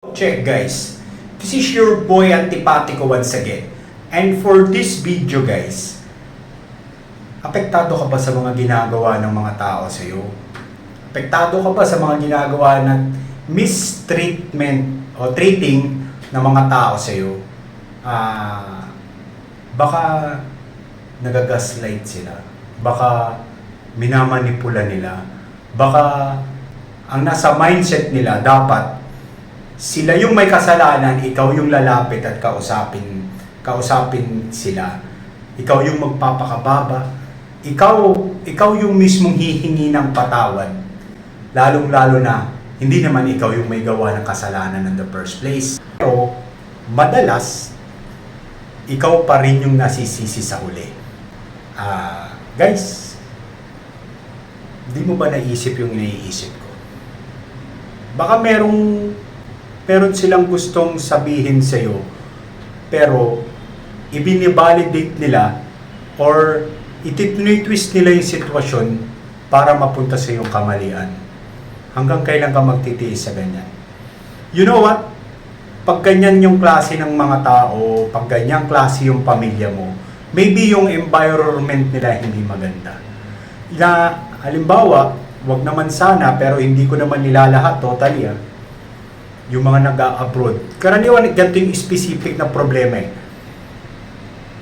Check guys, this is your boy Antipatico once again. And for this video guys, apektado ka ba sa mga ginagawa ng mga tao sa iyo? Apektado ka ba sa mga ginagawa ng mistreatment o treating ng mga tao sa iyo? Baka nagagaslight sila, baka minamanipula nila, baka ang nasa mindset nila dapat sila yung may kasalanan, ikaw yung lalapit at kausapin sila. Ikaw yung magpapakababa. Ikaw yung mismong hihingi ng patawad. Lalong-lalo na, hindi naman ikaw yung may gawa ng kasalanan in the first place. Pero, madalas, ikaw pa rin yung nasisisi sa huli. Guys, di mo ba naisip yung iniisip ko? Baka meron silang gustong sabihin sa iyo, pero ibinivalidate nila or ititwist nila yung sitwasyon para mapunta sa iyong kamalian. Hanggang kailan ka magtitiis sa ganyan? You know what? Pag ganyan yung klase ng mga tao, pag ganyan klase yung pamilya mo, maybe yung environment nila hindi maganda. Halimbawa, wag naman sana, pero hindi ko naman nilalahat totally yung mga nag-abroad. Karaniwan, ganito yung specific na problema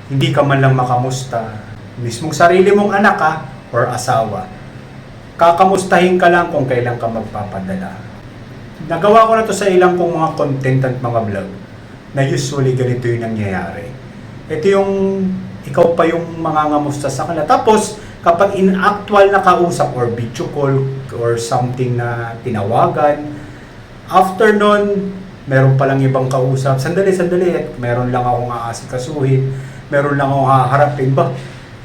Hindi ka man lang makamusta. Mismong sarili mong anak or asawa. Kakamustahin ka lang kung kailan ka magpapadala. Nagawa ko na to sa ilang kong mga content at mga vlog na usually ganito yung nangyayari. Ito yung ikaw pa yung mangangamusta sa kanila. Tapos, kapag in-actual na kausap or video call or something na tinawagan, after nun, meron palang ibang kausap. Sandali, meron lang akong aasikasuhin, meron lang akong haharapin.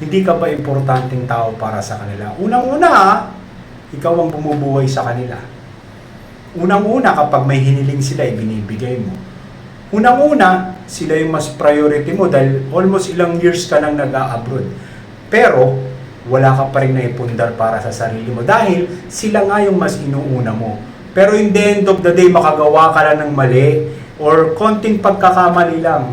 Hindi ka ba importanteng tao para sa kanila? Unang-una, ikaw ang bumubuhay sa kanila. Unang-una, kapag may hiniling sila, ibinibigay mo. Unang-una, sila yung mas priority mo dahil almost ilang years ka nang nag-a-abroad. Pero, wala ka pa rin naipundar para sa sarili mo dahil sila nga yung mas inuuna mo. Pero in the end of the day, makagawa ka lang ng mali or konting pagkakamali lang,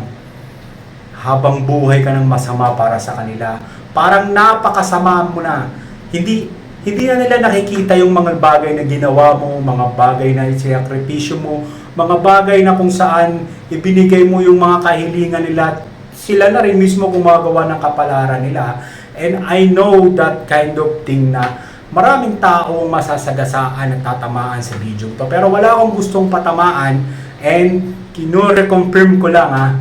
habang buhay ka ng masama para sa kanila. Parang napakasama mo na. Hindi na nila nakikita yung mga bagay na ginawa mo, mga bagay na sinakripisyo mo, mga bagay na kung saan ibinigay mo yung mga kahilingan nila. Sila na rin mismo gumagawa ng kapalaran nila. And I know that kind of thing na maraming taong masasagasaan at tatamaan sa video to. Pero wala akong gustong patamaan and kino-reconfirm ko lang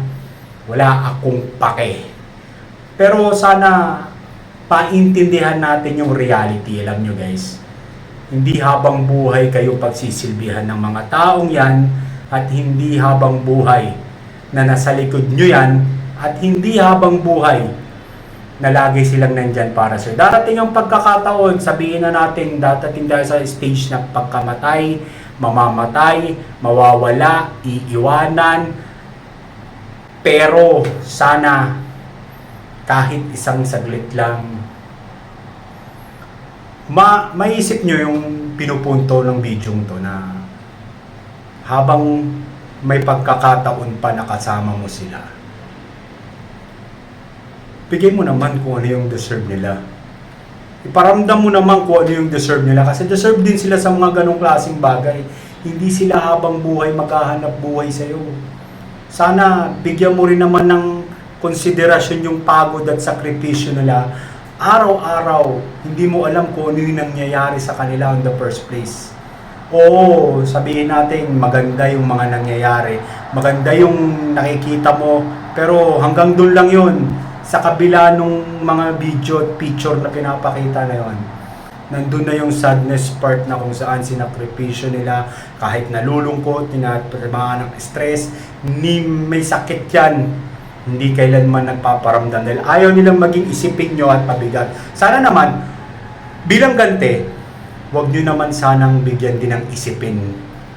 wala akong pake. Pero sana paintindihan natin yung reality. Alam nyo guys, hindi habang buhay kayo pagsisilbihan ng mga taong yan at hindi habang buhay na nasa likod nyo yan at hindi habang buhay na lagi silang nandyan para sa'yo. Darating ang pagkakataon, sabihin na natin, darating tayo sa stage na pagkamatay, mamamatay, mawawala, iiwanan. Pero sana kahit isang saglit lang, maisip nyo yung pinupunto ng video to na habang may pagkakataon pa nakasama mo sila, bigay mo naman kung ano yung deserve nila. Iparamdam mo naman kung ano yung deserve nila. Kasi deserve din sila sa mga ganong klaseng bagay. Hindi sila habang buhay maghahanap buhay sa'yo. Sana bigyan mo rin naman ng konsiderasyon yung pagod at sakripisyo nila. Araw-araw, hindi mo alam kung ano yung nangyayari sa kanila in the first place. Oo, sabihin natin maganda yung mga nangyayari. Maganda yung nakikita mo. Pero hanggang doon lang yun. Sa kabila nung mga video at picture na pinapakita na yon, nandun na yung sadness part na kung saan sinakripisyo nila, kahit nalulungkot, tinatamaan ng stress, may sakit yan, hindi kailanman nagpaparamdam dahil ayaw nilang maging isipin nyo at pabigat. Sana naman, bilang ganti, wag nyo naman sanang bigyan din ng isipin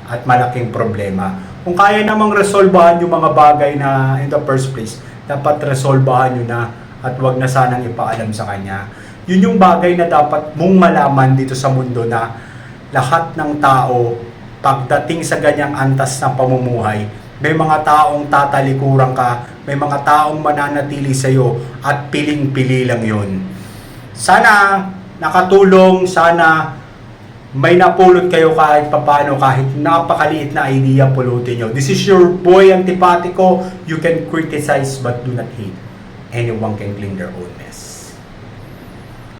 at malaking problema. Kung kaya namang resolbahan yung mga bagay na in the first place, dapat resolbahan nyo na at wag na sanang ipaalam sa kanya. Yun yung bagay na dapat mong malaman dito sa mundo na lahat ng tao pagdating sa ganyang antas ng pamumuhay, may mga taong tatalikuran ka, may mga taong mananatili sa'yo at piling-pili lang yun. Sana nakatulong, sana may napulot kayo kahit papano, kahit napakaliit na idea pulutin nyo. This is your boy Antipatico. You can criticize but do not hate. Anyone can claim their own mess.